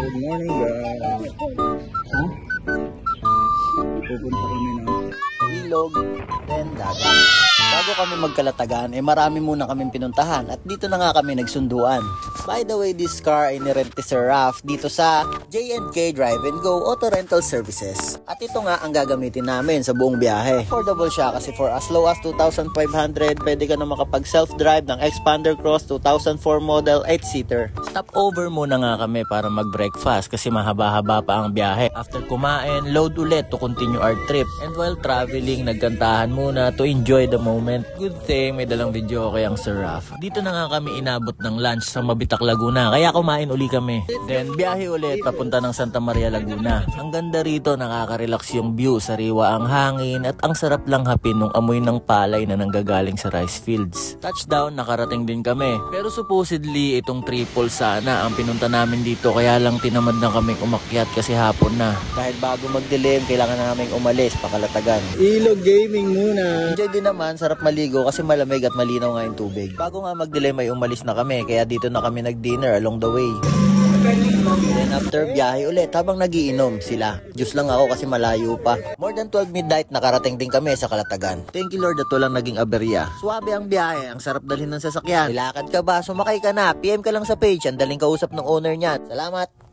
Good morning guys. Ha? Pupunta kami ng ilog and dagat. Bago kami magkalatagan, marami muna kaming pinuntahan at dito na nga kami nagsunduan. By the way, this car ay nirent ni Sir Raf dito sa J&K Drive and Go Auto Rental Services. At ito nga ang gagamitin namin sa buong biyahe. Affordable siya kasi for as low as 2,500, pwede ka na makapag self-drive ng Expander Cross 2004 model 8-seater. Stop over muna nga kami para mag-breakfast kasi mahaba-haba pa ang biyahe. After kumain, load ulit to continue our trip. And while traveling, nagkantahan muna to enjoy the moment. Good thing may dalang video kay ang Sir Raf. Dito na nga kami inabot ng lunch sa Mabitak, Laguna. Kaya kumain uli kami. Then biyahe ulit papunta ng Santa Maria, Laguna. Ang ganda rito, nakaka-relax yung view, sariwa ang hangin at ang sarap lang hapin nung amoy ng palay na nanggagaling sa rice fields. Touchdown, nakarating din kami. Pero supposedly itong triple sana ang pinunta namin dito, kaya lang tinamad na kaming umakyat kasi hapon na. Dahil bago magdilim, kailangan na naming umalis pakalatagan. Ilog gaming muna. Enjoy din naman, sarap maligo kasi malamig at malinaw nga yung tubig. Bago nga magdilim ay umalis na kami, kaya dito na kami nag-dinner along the way. Then after biyahe ulit habang nagiinom sila. Juice lang ako kasi malayo pa. More than 12 midnight nakarating din kami sa Kalatagan. Thank you Lord at walang naging aberya. Suwabe ang biyahe, ang sarap dalhin ng sasakyan. Nilakad ka ba? Sumakay ka na. PM ka lang sa page, ang daling kausap ng owner niya. Salamat!